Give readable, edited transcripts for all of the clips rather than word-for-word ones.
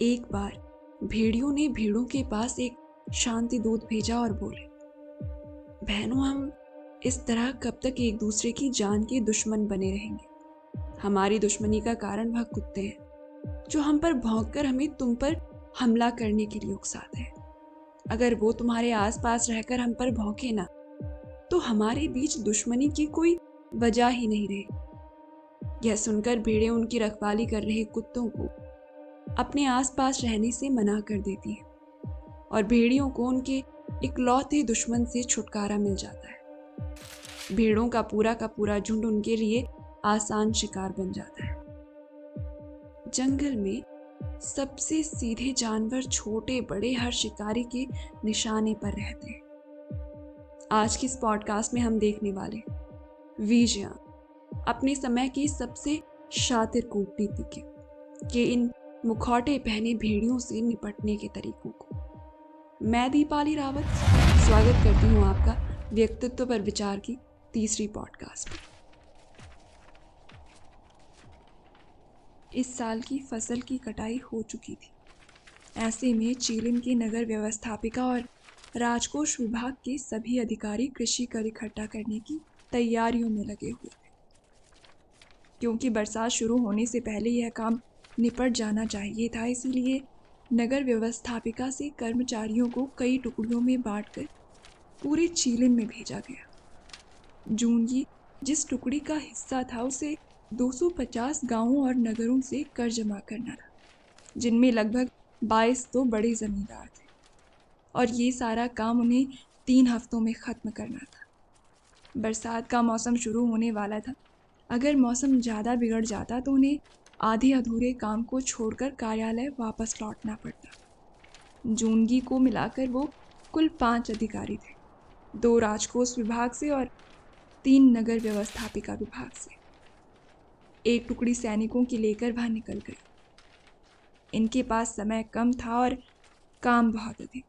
एक बार भेड़ियों ने भेड़ों के पास एक शांति दूत भेजा और बोले, बहनों, हम इस तरह कब तक एक दूसरे की जान के दुश्मन बने रहेंगे। हमारी दुश्मनी का कारण वह कुत्ते हैं जो हम पर भौंककर हमें तुम पर हमला करने के लिए उकसाते हैं। अगर वो तुम्हारे आसपास रहकर हम पर भौंके ना, तो हमारे बीच दुश्मनी की कोई वजह ही नहीं रही। यह सुनकर भेड़ें उनकी रखवाली कर रहे कुत्तों को अपने आसपास रहने से मना कर देती हैं और भेड़ियों को उनके इकलौते दुश्मन से छुटकारा मिल जाता है। भेड़ों का पूरा झुंड उनके लिए आसान शिकार बन जाता है। जंगल में सबसे सीधे जानवर छोटे बड़े हर शिकारी के निशाने पर रहते हैं। आज की इस पॉडकास्ट में हम देखने वाले वीजियांग अपने समय की सबसे शातिर कूटनीतिज्ञ के इन मुखौटे पहने भेड़ियों से निपटने के तरीकों को। मैं दीपाली रावत स्वागत करती हूँ आपका व्यक्तित्व पर विचार की तीसरी पॉडकास्ट में। इस साल की फसल की कटाई हो चुकी थी। ऐसे में चीलिन की नगर व्यवस्थापिका और राजकोष विभाग के सभी अधिकारी कृषि कर इकट्ठा करने की तैयारियों में लगे हुए थे। क्योंकि बरसात शुरू होने से पहले यह काम निपट जाना चाहिए था, इसीलिए नगर व्यवस्थापिका से कर्मचारियों को कई टुकड़ियों में बांटकर पूरे चीलिन में भेजा गया। जूनगी जिस टुकड़ी का हिस्सा था, उसे 250 गांवों और नगरों से कर जमा करना था, जिनमें लगभग 22 तो बड़े जमींदार थे, और ये सारा काम उन्हें 3 हफ्तों में खत्म करना था। बरसात का मौसम शुरू होने वाला था। अगर मौसम ज़्यादा बिगड़ जाता तो उन्हें आधे अधूरे काम को छोड़कर कार्यालय वापस लौटना पड़ता। जूनगी को मिलाकर वो कुल 5 अधिकारी थे, 2 राजकोष विभाग से और 3 नगर व्यवस्थापिका विभाग से। एक टुकड़ी सैनिकों की लेकर वह निकल गई। इनके पास समय कम था और काम बहुत अधिक।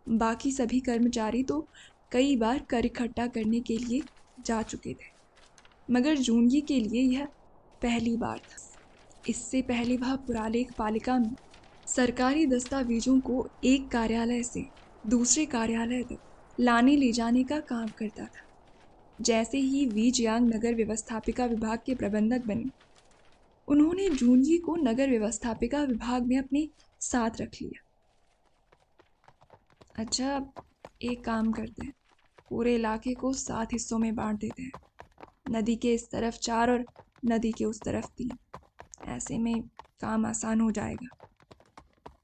बाकी सभी कर्मचारी तो कई बार कर इकट्ठा करने के लिए जा चुके थे, मगर जूनगी के लिए यह पहली बार था। इससे पहले वह पुरालेख पालिका में सरकारी दस्तावेजों को एक कार्यालय से दूसरे कार्यालय तक लाने ले जाने का काम करता था। जैसे ही वीजियांग नगर व्यवस्थापिका विभाग के प्रबंधक बने, उन्होंने जूनगी को नगर व्यवस्थापिका विभाग में अपने साथ रख लिया। अच्छा, एक काम करते हैं, पूरे इलाके को 7 हिस्सों में बांट देते हैं। नदी के इस तरफ 4 और नदी के उस तरफ 3। ऐसे में काम आसान हो जाएगा।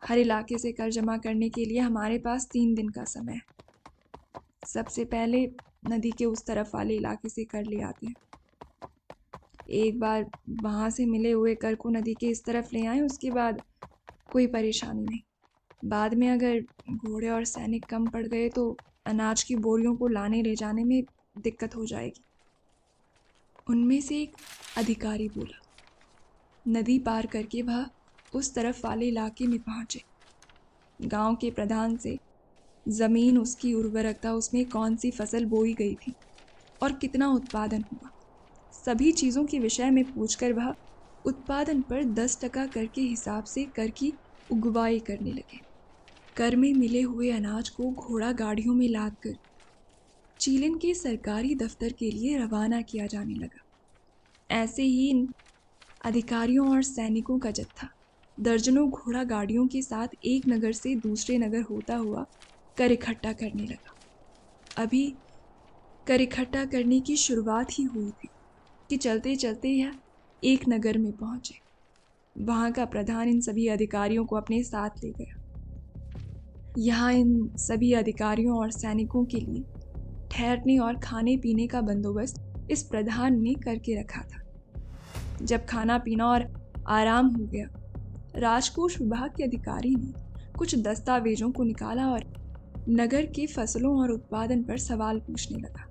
हर इलाके से कर जमा करने के लिए हमारे पास 3 दिन का समय है। सबसे पहले नदी के उस तरफ वाले इलाके से कर ले आते हैं। एक बार वहाँ से मिले हुए कर को नदी के इस तरफ ले आए, उसके बाद कोई परेशानी नहीं। बाद में अगर घोड़े और सैनिक कम पड़ गए तो अनाज की बोरियों को लाने ले जाने में दिक्कत हो जाएगी। उनमें से एक अधिकारी बोला। नदी पार करके वह उस तरफ वाले इलाके में पहुंचे। गांव के प्रधान से जमीन, उसकी उर्वरकता, उसमें कौन सी फसल बोई गई थी और कितना उत्पादन हुआ, सभी चीज़ों के विषय में पूछकर वह उत्पादन पर 10% कर के हिसाब से कर की उगवाई करने लगे। कर में मिले हुए अनाज को घोड़ा गाड़ियों में लादकर चीलिन के सरकारी दफ्तर के लिए रवाना किया जाने लगा। ऐसे ही इन अधिकारियों और सैनिकों का जत्था दर्जनों घोड़ा गाड़ियों के साथ एक नगर से दूसरे नगर होता हुआ कर इकट्ठा करने लगा। अभी कर इकट्ठा करने की शुरुआत ही हुई थी कि चलते चलते यह एक नगर में पहुंचे। वहां का प्रधान इन सभी अधिकारियों को अपने साथ ले गया। यहाँ इन सभी अधिकारियों और सैनिकों के लिए ठहरने और खाने पीने का बंदोबस्त इस प्रधान ने करके रखा था। जब खाना पीना और आराम हो गया, राजकोष विभाग के अधिकारी ने कुछ दस्तावेजों को निकाला और नगर के फसलों और उत्पादन पर सवाल पूछने लगा।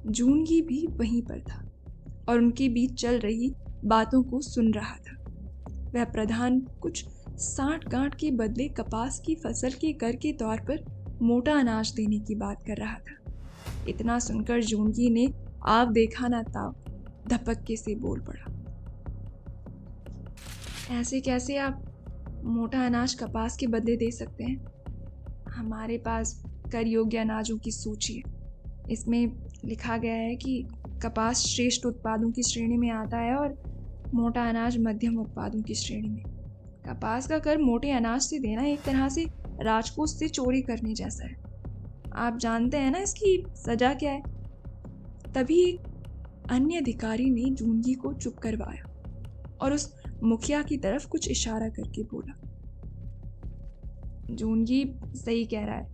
जूनगी भी वहीं पर था और उनके बीच चल रही बातों को सुन रहा था। वह प्रधान कुछ साठ गांठ के बदले कपास की फसल के कर के तौर पर मोटा अनाज देने की बात कर रहा था। इतना सुनकर जूनगी ने आव देखा ना ताव धपक्के से बोल पड़ा, ऐसे कैसे आप मोटा अनाज कपास के बदले दे सकते हैं। हमारे पास कर योग्य अनाजों की सूची है। इसमें लिखा गया है कि कपास श्रेष्ठ उत्पादों की श्रेणी में आता है और मोटा अनाज मध्यम उत्पादों की श्रेणी में। कपास का कर मोटे अनाज से देना एक तरह से राजकोष से चोरी करने जैसा है। आप जानते हैं ना इसकी सजा क्या है? तभी एक अन्य अधिकारी ने जूनगी को चुप करवाया और उस मुखिया की तरफ कुछ इशारा करके बोला, जूनगी सही कह रहा है,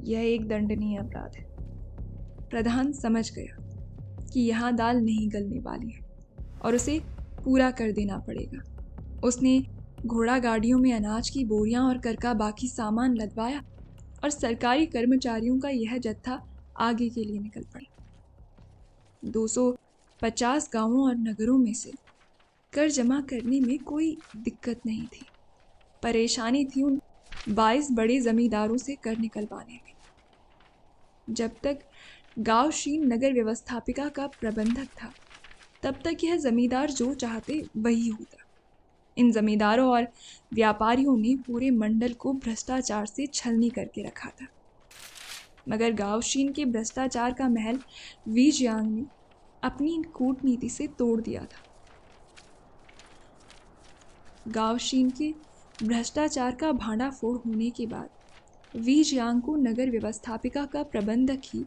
यह एक दंडनीय अपराध है। प्रधान समझ गया कि यहाँ दाल नहीं गलने वाली है और उसे पूरा कर देना पड़ेगा। उसने घोड़ा गाड़ियों में अनाज की बोरियां और कर का बाकी सामान लदवाया और सरकारी कर्मचारियों का यह जत्था आगे के लिए निकल पड़ा। 250 गांवों और नगरों में से कर जमा करने में कोई दिक्कत नहीं थी। परेशानी थी उन 22 बड़े जमींदारों से कर निकलवाने में। जब तक गांवशीन नगर व्यवस्थापिका का प्रबंधक था, तब तक यह जमींदार जो चाहते वही होता। इन जमींदारों और व्यापारियों ने पूरे मंडल को भ्रष्टाचार से छलनी करके रखा था। मगर गांवशीन के भ्रष्टाचार का महल वीजियांग ने अपनी कूटनीति से तोड़ दिया था। गांवशीन के भ्रष्टाचार का भांडाफोड़ होने के बाद वीजियांग को नगर व्यवस्थापिका का प्रबंधक ही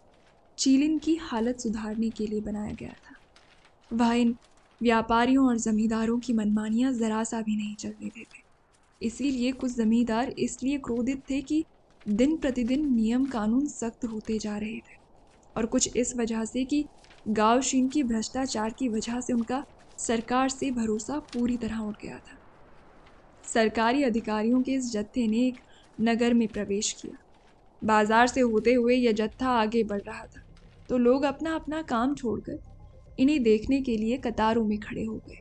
चीलिन की हालत सुधारने के लिए बनाया गया था। वह इन व्यापारियों और जमींदारों की मनमानियां जरा सा भी नहीं चलने देते। इसीलिए कुछ जमींदार इसलिए क्रोधित थे कि दिन प्रतिदिन नियम कानून सख्त होते जा रहे थे, और कुछ इस वजह से कि गांवशीन की भ्रष्टाचार की वजह से उनका सरकार से भरोसा पूरी तरह उठ गया था। सरकारी अधिकारियों के इस जत्थे ने एक नगर में प्रवेश किया। बाजार से होते हुए यह जत्था आगे बढ़ रहा था, तो लोग अपना अपना काम छोड़कर इन्हें देखने के लिए कतारों में खड़े हो गए।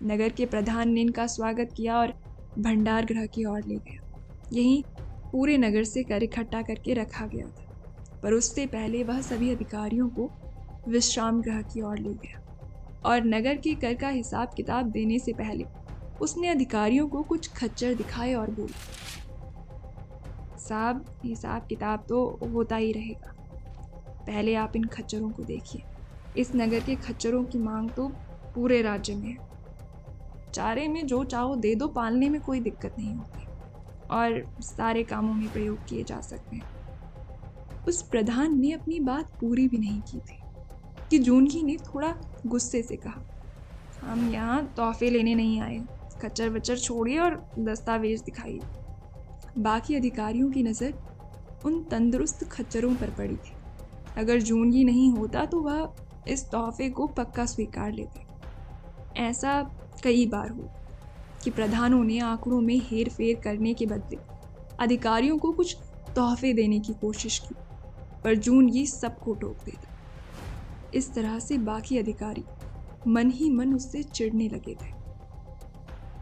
नगर के प्रधान ने इनका स्वागत किया और भंडार गृह की ओर ले गया। यहीं पूरे नगर से कर इकट्ठा करके रखा गया था, पर उससे पहले वह सभी अधिकारियों को विश्राम गृह की ओर ले गया और नगर के कर का हिसाब किताब देने से पहले उसने अधिकारियों को कुछ खच्चर दिखाए और बोला, साहब, हिसाब किताब तो होता ही रहेगा। पहले आप इन खच्चरों को देखिए। इस नगर के खच्चरों की मांग तो पूरे राज्य में है। चारे में जो चाहो दे दो, पालने में कोई दिक्कत नहीं होती और सारे कामों में प्रयोग किए जा सकते हैं। उस प्रधान ने अपनी बात पूरी भी नहीं की थी कि जूनगी ने थोड़ा गुस्से से कहा, हम यहाँ तोहफे लेने नहीं आए, खच्चर वच्चर छोड़िए और दस्तावेज दिखाइए। बाकी अधिकारियों की नज़र उन तंदुरुस्त खच्चरों पर पड़ी थी। अगर जूनगी नहीं होता तो वह इस तोहफे को पक्का स्वीकार लेते। ऐसा कई बार हुआ कि प्रधानों ने आंकड़ों में हेर फेर करने के बदले अधिकारियों को कुछ तोहफे देने की कोशिश की, पर जूनगी सबको टोक देता। इस तरह से बाकी अधिकारी मन ही मन उससे चिढ़ने लगे थे।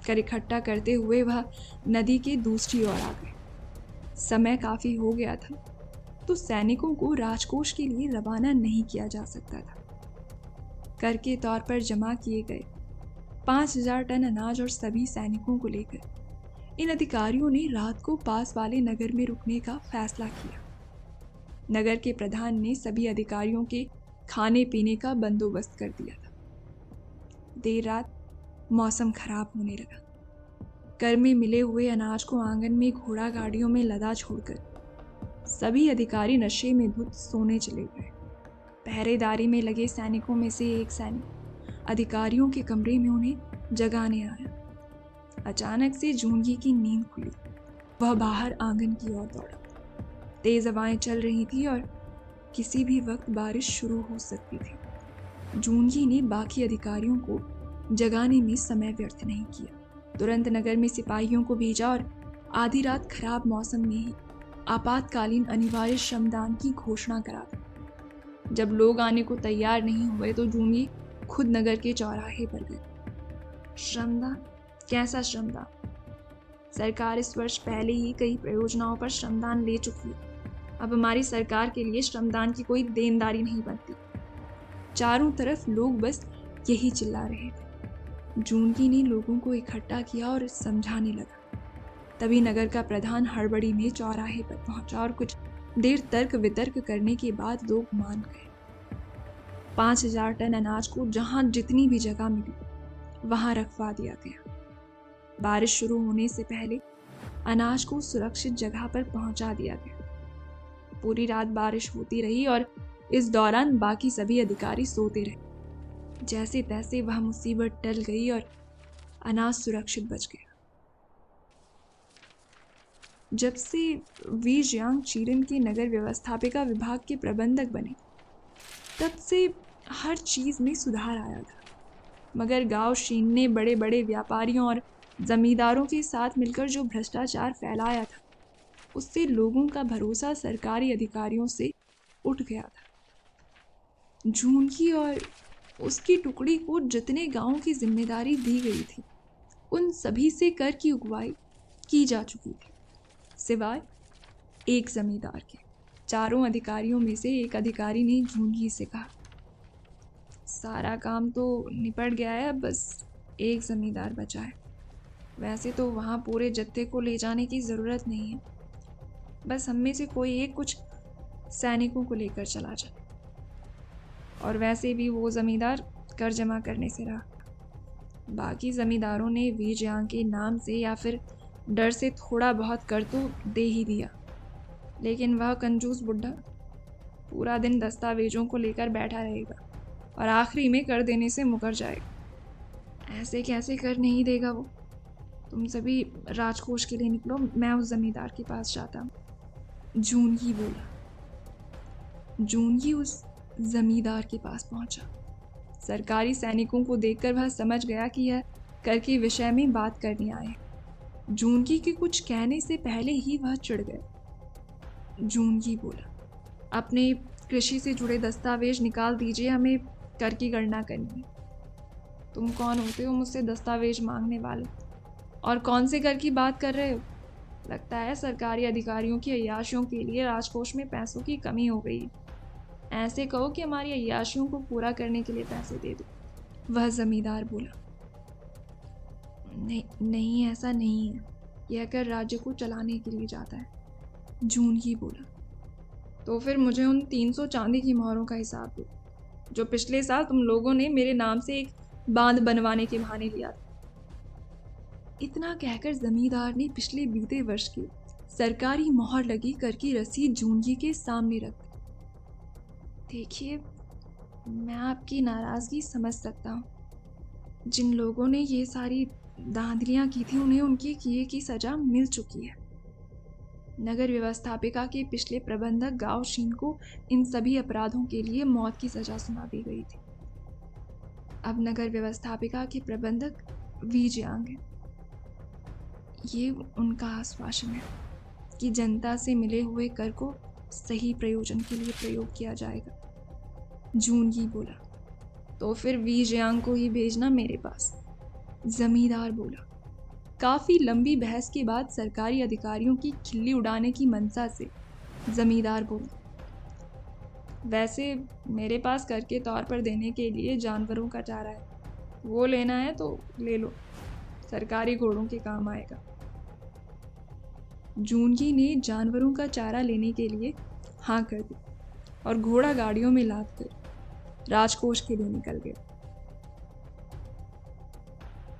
कर इकट्ठा करते हुए वह नदी के दूसरी ओर आ गए। समय काफी हो गया था, तो सैनिकों को राजकोष के लिए रवाना नहीं किया जा सकता था। कर के तौर पर जमा किए गए 5000 टन अनाज और सभी सैनिकों को लेकर इन अधिकारियों ने रात को पास वाले नगर में रुकने का फैसला किया। नगर के प्रधान ने सभी अधिकारियों के खाने पीने का बंदोबस्त कर दिया था। देर रात मौसम खराब होने लगा। कर में मिले हुए अनाज को आंगन में घोड़ा गाड़ियों में लदा छोड़कर सभी अधिकारी नशे में धुत सोने चले गए। पहरेदारी में लगे सैनिकों में से एक सैनिक अधिकारियों के कमरे में उन्हें जगाने आया। अचानक से जूनगी की नींद खुली। वह बाहर आंगन की ओर दौड़ा। तेज हवाएं चल रही थी और किसी भी वक्त बारिश शुरू हो सकती थी। जूनगी ने बाकी अधिकारियों को जगाने में समय व्यर्थ नहीं किया। तुरंत नगर में सिपाहियों को भेजा और आधी रात खराब मौसम में ही आपातकालीन अनिवार्य श्रमदान की घोषणा करा दी। जब लोग आने को तैयार नहीं हुए तो जूनगी खुद नगर के चौराहे पर गई। श्रमदान? कैसा श्रमदान? सरकार इस वर्ष पहले ही कई परियोजनाओं पर श्रमदान ले चुकी है। अब हमारी सरकार के लिए श्रमदान की कोई देनदारी नहीं बनती। चारों तरफ लोग बस यही चिल्ला रहे थे। जूनगी ने लोगों को इकट्ठा किया और समझाने लगा। तभी नगर का प्रधान हड़बड़ी में चौराहे पर पहुंचा और कुछ देर तर्क वितर्क करने के बाद लोग मान गए। 5,000 टन अनाज को जहां जितनी भी जगह मिली वहां रखवा दिया गया। बारिश शुरू होने से पहले अनाज को सुरक्षित जगह पर पहुंचा दिया गया। पूरी रात बारिश होती रही और इस दौरान बाकी सभी अधिकारी सोते रहे। जैसे तैसे वह मुसीबत टल गई और अनाज सुरक्षित बच गया। जब से वी जियांग चीरन के नगर व्यवस्थापिका विभाग के प्रबंधक बने, तब से हर चीज में सुधार आया था। मगर गांव शीन ने बड़े बड़े व्यापारियों और जमींदारों के साथ मिलकर जो भ्रष्टाचार फैलाया था, उससे लोगों का भरोसा सरकारी अधिकारियों से उठ गया था। झूंगी और उसकी टुकड़ी को जितने गांवों की जिम्मेदारी दी गई थी, उन सभी से कर की उगवाई की जा चुकी थी, सिवाय एक जमींदार के। चारों अधिकारियों में से एक अधिकारी ने झूंगी से कहा, सारा काम तो निपट गया है, बस एक जमींदार बचा है। वैसे तो वहाँ पूरे जत्थे को ले जाने की ज़रूरत नहीं है, बस हम में से कोई एक कुछ सैनिकों को लेकर चला जाए। और वैसे भी वो जमींदार कर जमा करने से रहा। बाकी जमींदारों ने वी जियांग के नाम से या फिर डर से थोड़ा बहुत कर तो दे ही दिया, लेकिन वह कंजूस बुढ़ा पूरा दिन दस्तावेजों को लेकर बैठा रहेगा और आखिरी में कर देने से मुकर जाएगा। ऐसे कैसे कर नहीं देगा वो? तुम सभी राजकोष के लिए निकलो, मैं उस जमींदार के पास जाता हूँ। जूनगी बोला। जूनगी उस जमींदार के पास पहुंचा। सरकारी सैनिकों को देखकर वह समझ गया कि यह कर के विषय में बात करने आए। जूनगी के कुछ कहने से पहले ही वह चिढ़ गए। जूनगी बोला, अपने कृषि से जुड़े दस्तावेज निकाल दीजिए, हमें कर की गणना करनी है। तुम कौन होते हो मुझसे दस्तावेज मांगने वाले? और कौन से कर की बात कर रहे हो? लगता है सरकारी अधिकारियों की अय्याशियों के लिए राजकोष में पैसों की कमी हो गई है। ऐसे कहो कि हमारी अय्याशियों को पूरा करने के लिए पैसे दे दो। वह जमींदार बोला, नहीं ऐसा नहीं है, यह कर राज्य को चलाने के लिए जाता है। जूनगी बोला, तो फिर मुझे उन 300 चांदी की मोहरों का हिसाब दो, जो पिछले साल तुम लोगों ने मेरे नाम से एक बांध बनवाने के बहाने लिया था। इतना कहकर जमींदार ने पिछले बीते वर्ष की सरकारी मोहर लगी कर की रसीद जूनगी के सामने रख दी। देखिए, मैं आपकी नाराजगी समझ सकता हूँ। जिन लोगों ने ये सारी धांधलियाँ की थी, उन्हें उनके किए की सजा मिल चुकी है। नगर व्यवस्थापिका के पिछले प्रबंधक गाओ शीन को इन सभी अपराधों के लिए मौत की सजा सुना दी गई थी। अब नगर व्यवस्थापिका के प्रबंधक वी जियांग हैं। ये उनका आश्वासन है कि जनता से मिले हुए कर को सही प्रयोजन के लिए प्रयोग किया जाएगा। जूनगी बोला, तो फिर वी जियांग को ही भेजना मेरे पास। जमींदार बोला। काफी लंबी बहस के बाद सरकारी अधिकारियों की खिल्ली उड़ाने की मंशा से जमींदार बोला, वैसे मेरे पास कर के तौर पर देने के लिए जानवरों का चारा है, वो लेना है तो ले लो, सरकारी घोड़ों के काम आएगा। जूनगी ने जानवरों का चारा लेने के लिए हाँ कर दी और घोड़ा गाड़ियों में लाद कर राजकोष के लिए निकल गए।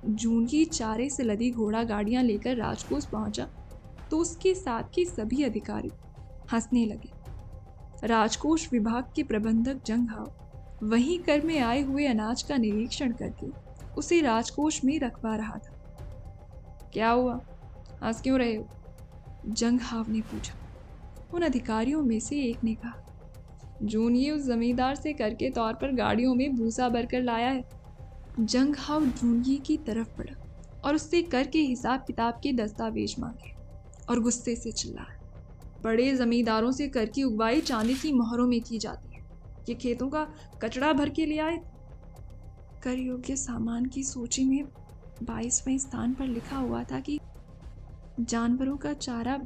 जूनगी चारे से लदी घोड़ा गाड़ियां लेकर राजकोष पहुंचा तो उसके साथ के सभी अधिकारी हंसने लगे। राजकोष विभाग के प्रबंधक जंग हाव वहीं कर में आए हुए अनाज का निरीक्षण करके उसे राजकोष में रखवा रहा था। क्या हुआ, हंस क्यों रहे हो? जंग हाव ने पूछा। उन अधिकारियों में से एक ने कहा, जूनगी उस जमींदार से कर के तौर पर गाड़ियों में भूसा भरकर लाया है। जंग हाव जूनगी की तरफ बढ़ा और उससे कर के हिसाब किताब के दस्तावेज मांगे और गुस्से से चिल्लाया, बड़े जमींदारों से कर की उगवाई चांदी की मोहरों में की जाती है, ये खेतों का कचरा भर के ले आए। कर योग्य सामान की सूची में 22वें स्थान पर लिखा हुआ था कि जानवरों का चारा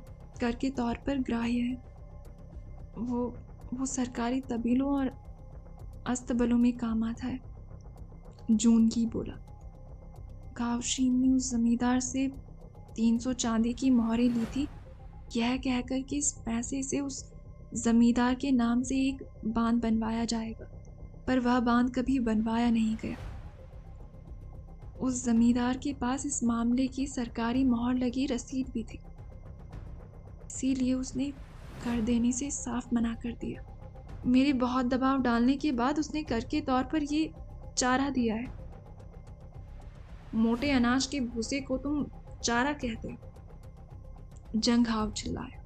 कर के तौर पर ग्राह्य है। वो सरकारी तबीलों और अस्तबलों में काम आता है। जूनगी बोला। कावशीन ने उस जमींदार से 300 चांदी की मोहरें ली थी, यह कहकर कि इस पैसे से उस जमींदार के नाम से एक बांध बनवाया जाएगा, पर वह बांध कभी बनवाया नहीं गया। उस जमींदार के पास इस मामले की सरकारी मोहर लगी रसीद भी थी, इसीलिए उसने कर देने से साफ मना कर दिया। मेरे बहुत दबाव डालने के बाद उसने कर के तौर पर ये चारा दिया है। मोटे अनाज के भूसे को तुम चारा कहते हो? जंघाव चिल्लाया।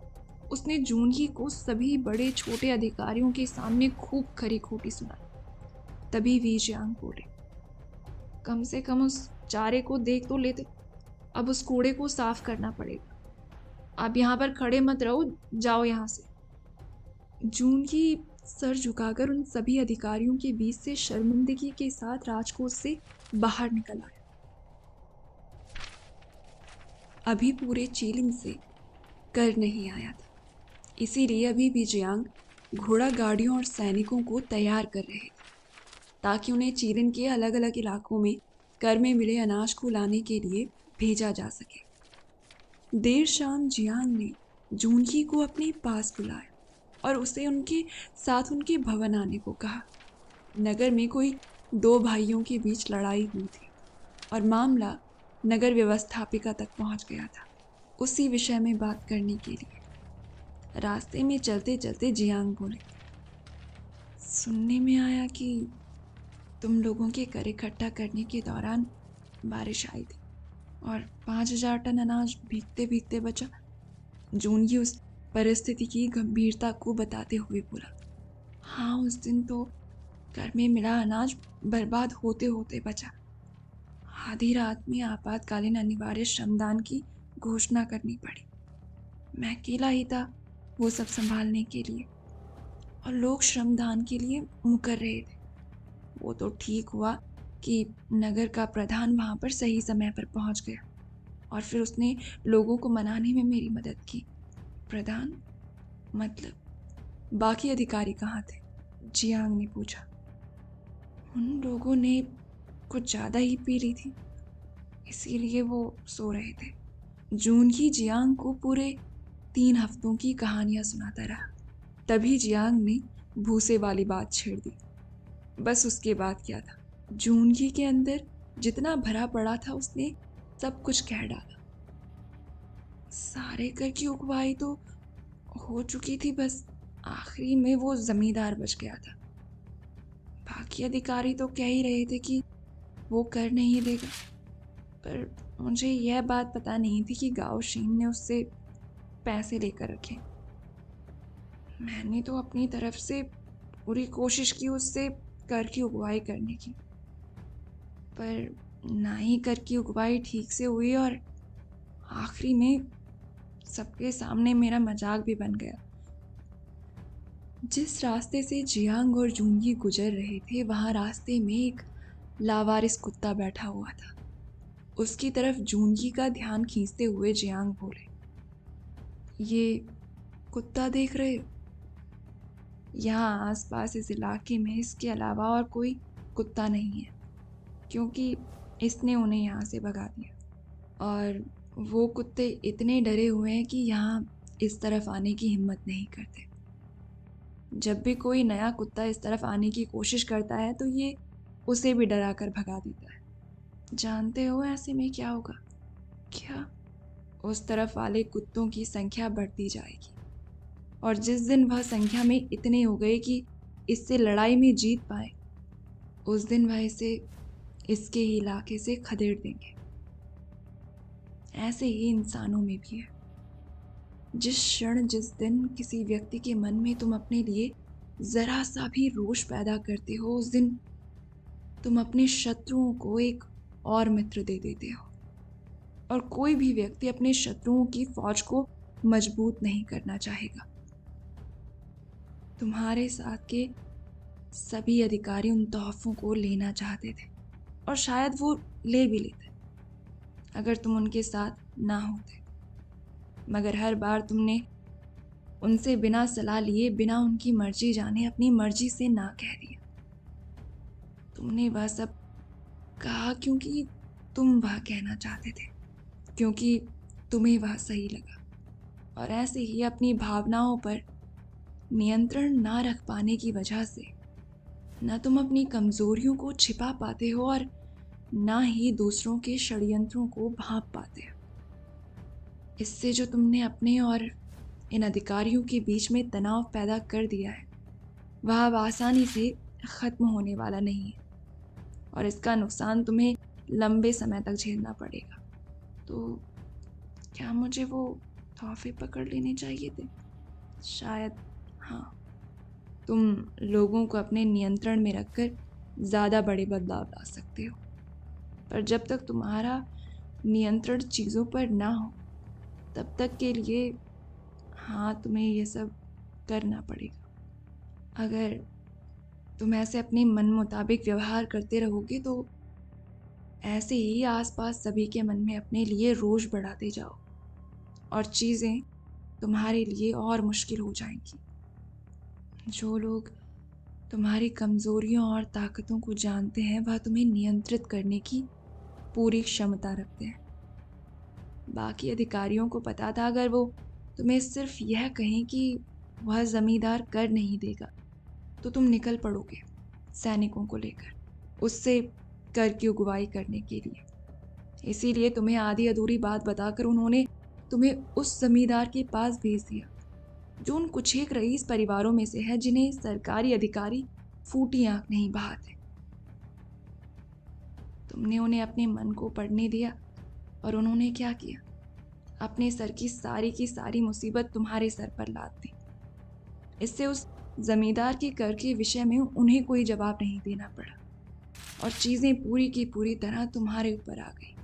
उसने जूनही को सभी बड़े छोटे अधिकारियों के सामने खूब खरी खोटी सुनाई। तभी वीजियांग बोले, कम से कम उस चारे को देख तो लेते, अब उस कूड़े को साफ करना पड़ेगा। आप यहाँ पर खड़े मत रहो, जाओ यहाँ से। जूनही सर झुकाकर उन सभी अधिकारियों के बीच से शर्मिंदगी के साथ राजकोट से बाहर निकल आया। अभी पूरे चीलिंग से कर नहीं आया था, इसीलिए अभी विजयांग घोड़ा गाड़ियों और सैनिकों को तैयार कर रहे थे ताकि उन्हें चीलिंग के अलग अलग इलाकों में कर में मिले अनाज को लाने के लिए भेजा जा सके। देर शाम जियांग ने जूनही को अपने पास बुलाया और उसे उनके साथ उनके भवन आने को कहा। नगर में कोई दो भाइयों के बीच लड़ाई हुई थी और मामला नगर व्यवस्थापिका तक पहुंच गया था, उसी विषय में बात करने के लिए। रास्ते में चलते चलते जियांग बोले, सुनने में आया कि तुम लोगों के कर इकट्ठा करने के दौरान बारिश आई थी और 5000 टन अनाज भीगते भीगते बचा। जूनही उस परिस्थिति की गंभीरता को बताते हुए बोला, हाँ, उस दिन तो कर में मिला अनाज बर्बाद होते होते बचा। आधी रात में आपातकालीन अनिवार्य श्रमदान की घोषणा करनी पड़ी। मैं अकेला ही था वो सब संभालने के लिए और लोग श्रमदान के लिए मुकर रहे थे। वो तो ठीक हुआ कि नगर का प्रधान वहाँ पर सही समय पर पहुँच गया और फिर उसने लोगों को मनाने में मेरी मदद की। प्रधान मतलब बाकी अधिकारी कहाँ थे? जियांग ने पूछा। उन लोगों ने कुछ ज़्यादा ही पी ली थी, इसीलिए वो सो रहे थे। जूनही जियांग को पूरे 3 हफ्तों की कहानियाँ सुनाता रहा। तभी जियांग ने भूसे वाली बात छेड़ दी। बस उसके बाद क्या था, जूनही के अंदर जितना भरा पड़ा था उसने सब कुछ कह डाला। सारे कर की उगवाई तो हो चुकी थी, बस आखिरी में वो जमींदार बच गया था। बाकी अधिकारी तो कह ही रहे थे कि वो कर नहीं देगा, पर मुझे यह बात पता नहीं थी कि गाओशीन ने उससे पैसे लेकर रखे। मैंने तो अपनी तरफ से पूरी कोशिश की उससे कर की उगवाई करने की, पर ना ही कर की उगवाई ठीक से हुई और आखिरी में सबके सामने मेरा मजाक भी बन गया। जिस रास्ते से जियांग और जूनही गुजर रहे थे वहाँ रास्ते में एक लावारिस कुत्ता बैठा हुआ था। उसकी तरफ जूनही का ध्यान खींचते हुए जियांग बोले, ये कुत्ता देख रहे हो? यहाँ आसपास इस इलाके में इसके अलावा और कोई कुत्ता नहीं है, क्योंकि इसने उन्हें यहाँ से भगा दिया और वो कुत्ते इतने डरे हुए हैं कि यहाँ इस तरफ आने की हिम्मत नहीं करते। जब भी कोई नया कुत्ता इस तरफ आने की कोशिश करता है तो ये उसे भी डरा कर भगा देता है। जानते हो ऐसे में क्या होगा? क्या? उस तरफ वाले कुत्तों की संख्या बढ़ती जाएगी और जिस दिन वह संख्या में इतने हो गए कि इससे लड़ाई में जीत पाए, उस दिन वह इसे इसके ही इलाके से खदेड़ देंगे। ऐसे ही इंसानों में भी है। जिस क्षण जिस दिन किसी व्यक्ति के मन में तुम अपने लिए जरा सा भी रोष पैदा करते हो, उस दिन तुम अपने शत्रुओं को एक और मित्र दे देते हो। और कोई भी व्यक्ति अपने शत्रुओं की फौज को मजबूत नहीं करना चाहेगा। तुम्हारे साथ के सभी अधिकारी उन तोहफों को लेना चाहते थे और शायद वो ले भी लेते अगर तुम उनके साथ ना होते, मगर हर बार तुमने उनसे बिना सलाह लिए, बिना उनकी मर्जी जाने अपनी मर्जी से ना कह दिया। तुमने वह सब कहा क्योंकि तुम वह कहना चाहते थे, क्योंकि तुम्हें वह सही लगा। और ऐसे ही अपनी भावनाओं पर नियंत्रण ना रख पाने की वजह से न तुम अपनी कमजोरियों को छिपा पाते हो और ना ही दूसरों के षड्यंत्रों को भांप पाते हो। इससे जो तुमने अपने और इन अधिकारियों के बीच में तनाव पैदा कर दिया है, वह अब आसानी से खत्म होने वाला नहीं है और इसका नुकसान तुम्हें लंबे समय तक झेलना पड़ेगा। तो क्या मुझे वो तोहफे पकड़ लेने चाहिए थे? शायद हाँ। तुम लोगों को अपने नियंत्रण में रखकर ज़्यादा बड़े बदलाव ला सकते हो, पर जब तक तुम्हारा नियंत्रण चीज़ों पर ना हो तब तक के लिए हाँ, तुम्हें ये सब करना पड़ेगा। अगर तुम ऐसे अपने मन मुताबिक व्यवहार करते रहोगे तो ऐसे ही आसपास सभी के मन में अपने लिए रोष बढ़ाते जाओ और चीज़ें तुम्हारे लिए और मुश्किल हो जाएंगी। जो लोग तुम्हारी कमज़ोरियों और ताकतों को जानते हैं, वह तुम्हें नियंत्रित करने की पूरी क्षमता रखते हैं। बाकी अधिकारियों को पता था अगर वो तुम्हें सिर्फ यह कहें कि वह ज़मींदार कर नहीं देगा तो तुम निकल पड़ोगे सैनिकों को लेकर उससे कर की अगुवाई करने के लिए। इसीलिए तुम्हें आधी अधूरी बात बताकर उन्होंने तुम्हें उस जमींदार के पास भेज दिया जो उन कुछ एक रईस परिवारों में से है जिन्हें सरकारी अधिकारी फूटी आंख नहीं बहाते। तुमने उन्हें अपने मन को पढ़ने दिया और उन्होंने क्या किया? अपने सर की सारी मुसीबत तुम्हारे सर पर लाद दी। इससे उस जमींदार के कर के विषय में उन्हें कोई जवाब नहीं देना पड़ा और चीजें पूरी की पूरी तरह तुम्हारे ऊपर आ गई।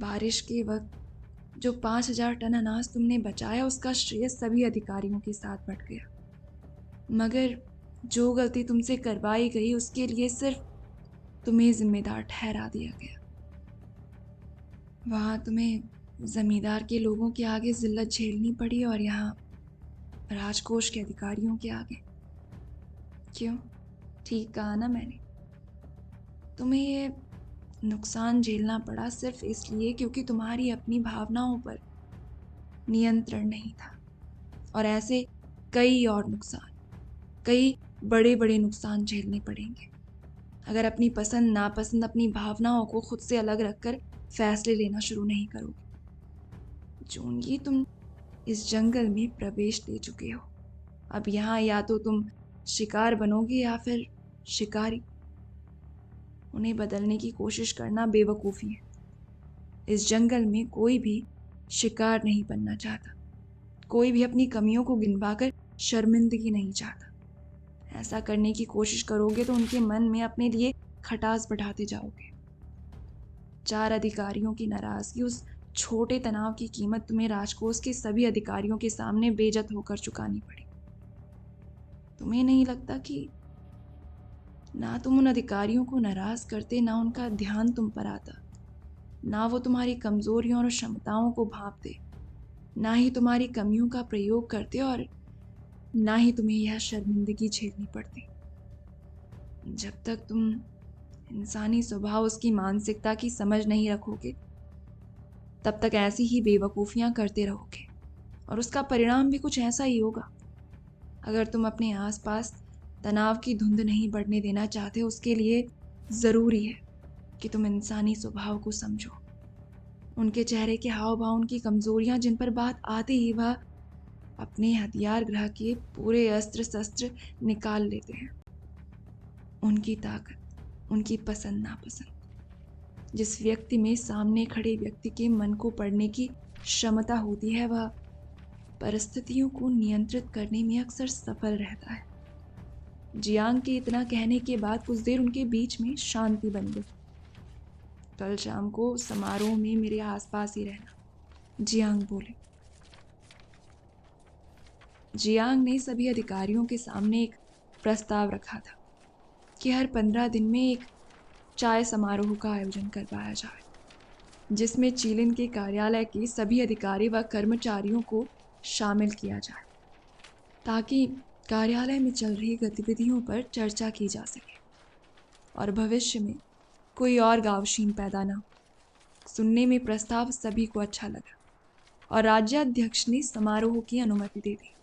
बारिश के वक्त जो 5,000 टन अनाज तुमने बचाया उसका श्रेय सभी अधिकारियों के साथ बट गया, मगर जो गलती तुमसे करवाई गई उसके लिए सिर्फ तुम्हें जिम्मेदार ठहरा दिया गया। वहां तुम्हें जमींदार के लोगों के आगे जिल्लत झेलनी पड़ी और यहाँ राजकोष के अधिकारियों के आगे। क्यों? ठीक कहा ना मैंने? तुम्हें ये नुकसान झेलना पड़ा सिर्फ इसलिए क्योंकि तुम्हारी अपनी भावनाओं पर नियंत्रण नहीं था। और ऐसे कई और नुकसान, कई बड़े बड़े नुकसान झेलने पड़ेंगे अगर अपनी पसंद नापसंद, अपनी भावनाओं को खुद से अलग रखकर फैसले लेना शुरू नहीं करोगे। जूनगी, तुम इस जंगल में प्रवेश ले चुके हो। अब यहाँ या तो तुम शिकार बनोगे या फिर शिकारी। उन्हें बदलने की कोशिश करना बेवकूफ़ी है। इस जंगल में कोई भी शिकार नहीं बनना चाहता, कोई भी अपनी कमियों को गिनवाकर शर्मिंदगी नहीं चाहता। ऐसा करने की कोशिश करोगे तो उनके मन में अपने लिए खटास बढ़ाते जाओगे। 4 अधिकारियों की नाराजगी, उस छोटे तनाव की कीमत तुम्हें राजकोष के सभी अधिकारियों के सामने बेइज्जत होकर चुकानी पड़ी। तुम्हें नहीं लगता कि ना तुम उन अधिकारियों को नाराज करते, ना उनका ध्यान तुम पर आता, ना वो तुम्हारी कमजोरियों और क्षमताओं को भांपते, ना ही तुम्हारी कमियों का प्रयोग करते और ना ही तुम्हें यह शर्मिंदगी झेलनी पड़ती। जब तक तुम इंसानी स्वभाव, उसकी मानसिकता की समझ नहीं रखोगे तब तक ऐसी ही बेवकूफ़ियाँ करते रहोगे और उसका परिणाम भी कुछ ऐसा ही होगा। अगर तुम अपने आसपास तनाव की धुंध नहीं बढ़ने देना चाहते, उसके लिए ज़रूरी है कि तुम इंसानी स्वभाव को समझो। उनके चेहरे के हाव भाव, उनकी कमज़ोरियाँ जिन पर बात आते ही वह अपने हथियार ग्रह के पूरे अस्त्र शस्त्र निकाल लेते हैं। उनकी ताकत, उनकी पसंद नापसंद, जिस व्यक्ति में सामने खड़े व्यक्ति के मन को पढ़ने की क्षमता होती है, वह परिस्थितियों को नियंत्रित करने में अक्सर सफल रहता है। जियांग के इतना कहने के बाद कुछ देर उनके बीच में शांति बन गई। कल शाम को समारोह में मेरे आसपास ही रहना, जियांग बोले। जियांग ने सभी अधिकारियों के सामने एक प्रस्ताव रखा था कि हर 15 दिन में एक चाय समारोह का आयोजन करवाया जाए, जिसमें चीलिन के कार्यालय के सभी अधिकारी व कर्मचारियों को शामिल किया जाए, ताकि कार्यालय में चल रही गतिविधियों पर चर्चा की जा सके और भविष्य में कोई और गावशीन पैदा ना हो। सुनने में प्रस्ताव सभी को अच्छा लगा और राज्याध्यक्ष ने समारोह की अनुमति दे दी।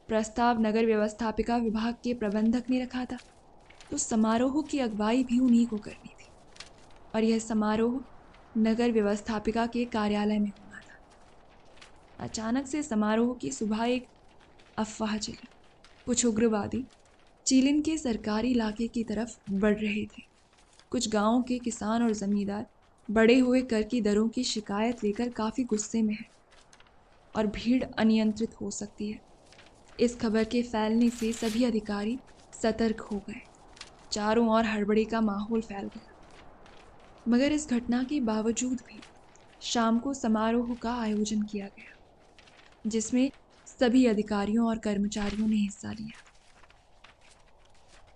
प्रस्ताव नगर व्यवस्थापिका विभाग के प्रबंधक ने रखा था, तो समारोह की अगुवाई भी उन्हीं को करनी थी और यह समारोह नगर व्यवस्थापिका के कार्यालय में होना था। अचानक से समारोह की सुबह एक अफवाह चली। कुछ उग्रवादी चीलिन के सरकारी इलाके की तरफ बढ़ रहे थे। कुछ गांवों के किसान और जमींदार बढ़े हुए कर की दरों की शिकायत लेकर काफी गुस्से में हैं और भीड़ अनियंत्रित हो सकती है। इस खबर के फैलने से सभी अधिकारी सतर्क हो गए। चारों ओर हड़बड़ी का माहौल फैल गया। मगर इस घटना के बावजूद भी शाम को समारोह का आयोजन किया गया, जिसमें सभी अधिकारियों और कर्मचारियों ने हिस्सा लिया।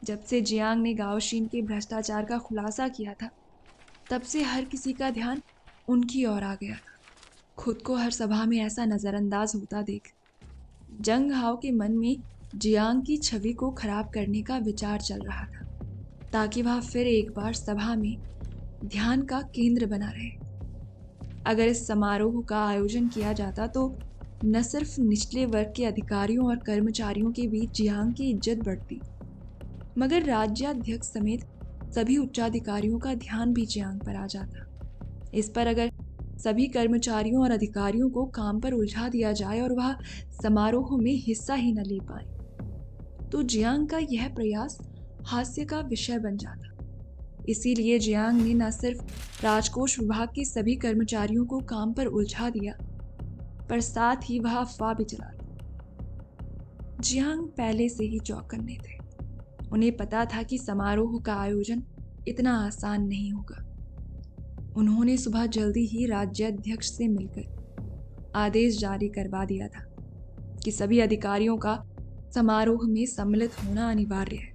जब से जियांग ने गाओशिन के भ्रष्टाचार का खुलासा किया था, तब से हर किसी का ध्यान उनकी ओर आ गया था। खुद को हर सभा में ऐसा नजरअंदाज होता देख जंग हाओ के मन में जियांग की छवि को खराब करने का विचार चल रहा था, ताकि वह फिर एक बार सभा में ध्यान का केंद्र बना रहे। अगर इस समारोह का आयोजन किया जाता तो न सिर्फ निचले वर्ग के अधिकारियों और कर्मचारियों के बीच जियांग की इज्जत बढ़ती, मगर राज्याध्यक्ष समेत सभी उच्चाधिकारियों का ध्यान भी जियांग पर आ जाता। इस पर अगर सभी कर्मचारियों और अधिकारियों को काम पर उलझा दिया जाए और वह समारोह में हिस्सा ही न ले पाए, तो जियांग का यह प्रयास हास्य का विषय बन जाता। इसीलिए जियांग ने न सिर्फ राजकोष विभाग के सभी कर्मचारियों को काम पर उलझा दिया, पर साथ ही वह अफवाह भी चला दी। जियांग पहले से ही चौकन्ने थे। उन्हें पता था कि समारोह का आयोजन इतना आसान नहीं होगा। उन्होंने सुबह जल्दी ही राज्याध्यक्ष से मिलकर आदेश जारी करवा दिया था कि सभी अधिकारियों का समारोह में सम्मिलित होना अनिवार्य है।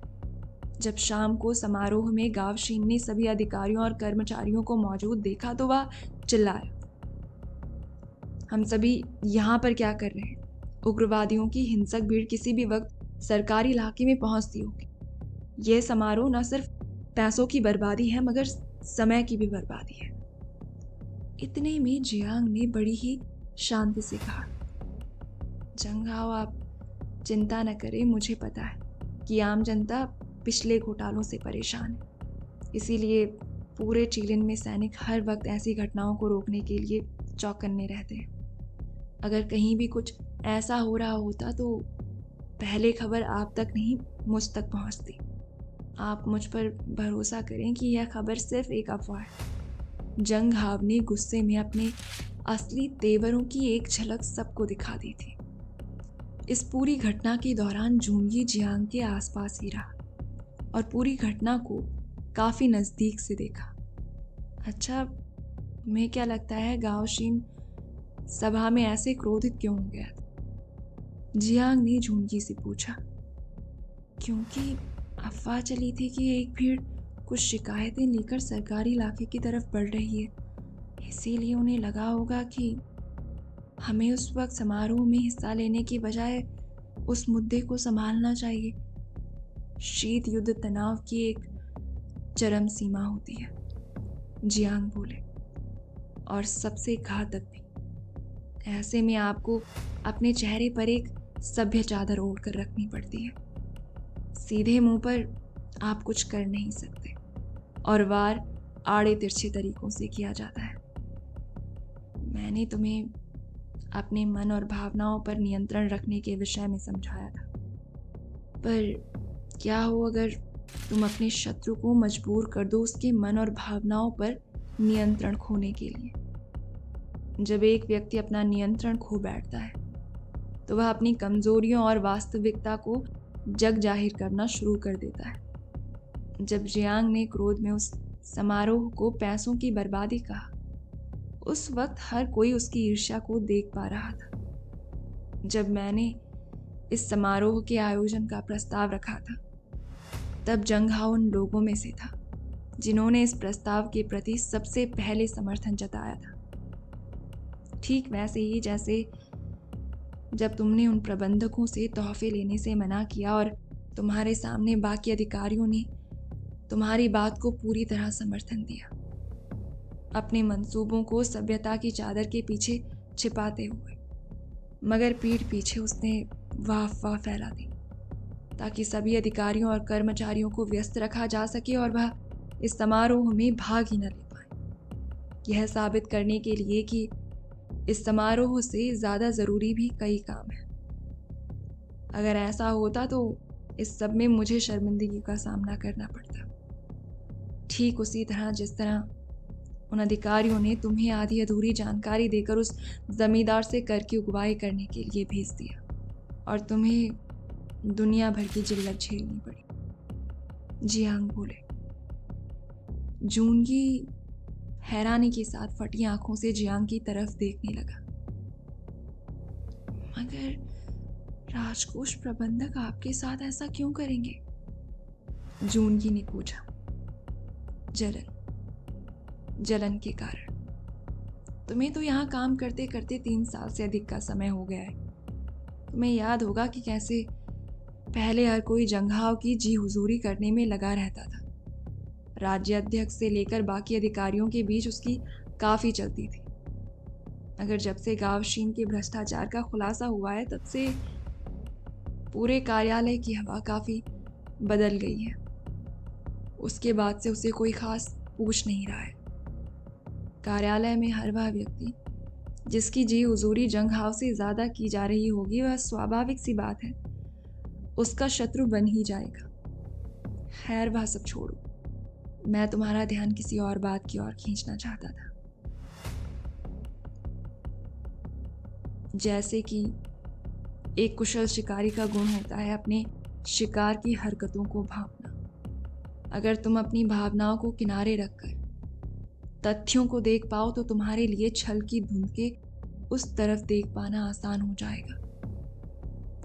जब शाम को समारोह में गावशीन ने सभी अधिकारियों और कर्मचारियों को मौजूद देखा तो वह चिल्लाया, हम सभी यहाँ पर क्या कर रहे हैं? उग्रवादियों की हिंसक भीड़ किसी भी वक्त सरकारी इलाके में पहुंचती होगी। यह समारोह न सिर्फ पैसों की बर्बादी है, मगर समय की भी बर्बादी है। इतने में जियांग ने बड़ी ही शांति से कहा, जंग हाओ, आप चिंता न करें। मुझे पता है कि आम जनता पिछले घोटालों से परेशान है, इसीलिए पूरे चीलिन में सैनिक हर वक्त ऐसी घटनाओं को रोकने के लिए चौकन्ने रहते हैं। अगर कहीं भी कुछ ऐसा हो रहा होता तो पहले खबर आप तक नहीं, मुझ तक पहुंचती। आप मुझ पर भरोसा करें कि यह खबर सिर्फ एक अफवाह है। जंग हाव ने गुस्से में अपने असली तेवरों की एक झलक सबको दिखा दी थी। इस पूरी घटना के दौरान जूंगी जियांग के आसपास ही रहा और पूरी घटना को काफी नजदीक से देखा। अच्छा, तुम्हें क्या लगता है गाओशिन सभा में ऐसे क्रोधित क्यों हो गया था? जियांग ने जूंगी से पूछा। क्योंकि अफवाह चली थी कि एक भीड़ कुछ शिकायतें लेकर सरकारी इलाके की तरफ बढ़ रही है, इसीलिए उन्हें लगा होगा कि हमें उस वक्त समारोह में हिस्सा लेने की बजाय उस मुद्दे को संभालना चाहिए। शीत युद्ध तनाव की एक चरम सीमा होती है, जियांग बोले, और सबसे घातक भी। ऐसे में आपको अपने चेहरे पर एक सभ्य चादर ओढ़ कर रखनी पड़ती है। सीधे मुंह पर आप कुछ कर नहीं सकते और वार आड़े तिरछे तरीकों से किया जाता है। मैंने तुम्हें अपने मन और भावनाओं पर नियंत्रण रखने के विषय में समझाया था, पर क्या हो अगर तुम अपने शत्रु को मजबूर कर दो उसके मन और भावनाओं पर नियंत्रण खोने के लिए। जब एक व्यक्ति अपना नियंत्रण खो बैठता है तो वह अपनी कमजोरियों और वास्तविकता को जग जाहिर करना शुरू कर देता है। जब जियांग ने क्रोध में उस समारोह को पैसों की बर्बादी कहा, उस वक्त हर कोई उसकी ईर्ष्या को देख पा रहा था। जब मैंने इस समारोह के आयोजन का प्रस्ताव रखा था, तब जंग हाओ उन लोगों में से था जिन्होंने इस प्रस्ताव के प्रति सबसे पहले समर्थन जताया था। ठीक वैसे ही जैसे जब तुमने उन प्रबंधकों से तोहफे लेने से मना किया और तुम्हारे सामने बाकी अधिकारियों ने तुम्हारी बात को पूरी तरह समर्थन दिया, अपने मंसूबों को सभ्यता की चादर के पीछे छिपाते हुए। मगर पीठ पीछे उसने वाह फैला दी ताकि सभी अधिकारियों और कर्मचारियों को व्यस्त रखा जा सके और वह इस समारोह में भाग ही न ले पाए। यह साबित करने के लिए कि इस समारोह से ज्यादा जरूरी भी कई काम हैं। अगर ऐसा होता तो इस सब में मुझे शर्मिंदगी का सामना करना पड़ता, ठीक उसी तरह जिस तरह उन अधिकारियों ने तुम्हें आधी अधूरी जानकारी देकर उस जमींदार से कर की उगवाई करने के लिए भेज दिया और तुम्हें दुनिया भर की जिल्लत झेलनी पड़ी। जियांग बोले। जूनगी हैरानी के साथ फटी आंखों से जियांग की तरफ देखने लगा। मगर राजकोष प्रबंधक आपके साथ ऐसा क्यों करेंगे? जूनगी ने पूछा। जलन के कारण। तुम्हें तो यहाँ काम करते करते 3 साल से अधिक का समय हो गया है। तुम्हें याद होगा कि कैसे पहले हर कोई जंघाव की जी हुजूरी करने में लगा रहता था। राज्य अध्यक्ष से लेकर बाकी अधिकारियों के बीच उसकी काफी चलती थी। मगर जब से गावशीन के भ्रष्टाचार का खुलासा हुआ है तब से पूरे कार्यालय की हवा काफी बदल गई है। उसके बाद से उसे कोई खास पूछ नहीं रहा है। कार्यालय में हर वह व्यक्ति जिसकी जी हुजूरी जंघाव से ज्यादा की जा रही होगी, वह स्वाभाविक सी बात है उसका शत्रु बन ही जाएगा। खैर वह सब छोड़ो, मैं तुम्हारा ध्यान किसी और बात की ओर खींचना चाहता था। जैसे कि एक कुशल शिकारी का गुण होता है अपने शिकार की हरकतों को भांपना। अगर तुम अपनी भावनाओं को किनारे रखकर तथ्यों को देख पाओ तो तुम्हारे लिए छल की धुंध के उस तरफ देख पाना आसान हो जाएगा।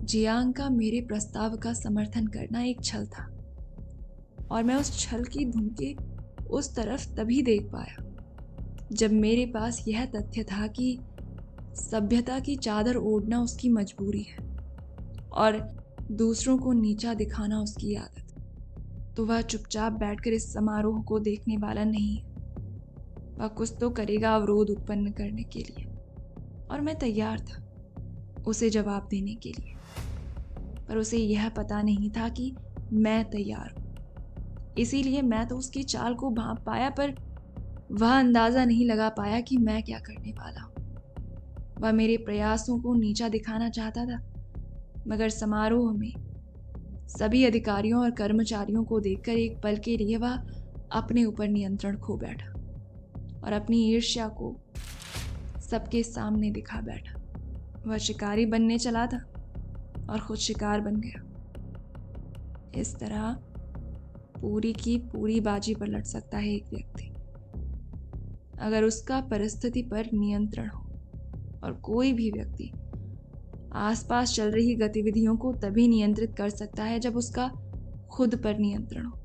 जियांग का मेरे प्रस्ताव का समर्थन करना एक छल था और मैं उस छल की धुंध के उस तरफ तभी देख पाया जब मेरे पास यह तथ्य था कि सभ्यता की चादर ओढ़ना उसकी मजबूरी है और दूसरों को नीचा दिखाना उसकी आदत। तो वह चुपचाप बैठकर इस समारोह को देखने वाला नहीं है। वह कुछ तो करेगा अवरोध उत्पन्न करने के लिए, और मैं तैयार था उसे जवाब देने के लिए। पर उसे यह पता नहीं था कि मैं तैयार हूं। इसीलिए मैं तो उसकी चाल को भांप पाया, पर वह अंदाजा नहीं लगा पाया कि मैं क्या करने वाला हूं। वह मेरे प्रयासों को नीचा दिखाना चाहता था, मगर समारोह में सभी अधिकारियों और कर्मचारियों को देखकर एक पल के लिए वह अपने ऊपर नियंत्रण खो बैठा और अपनी ईर्ष्या को सबके सामने दिखा बैठा। वह शिकारी बनने चला था और खुद शिकार बन गया। इस तरह पूरी की पूरी बाजी पर लड़ सकता है एक व्यक्ति अगर उसका परिस्थिति पर नियंत्रण हो, और कोई भी व्यक्ति आसपास चल रही गतिविधियों को तभी नियंत्रित कर सकता है जब उसका खुद पर नियंत्रण हो।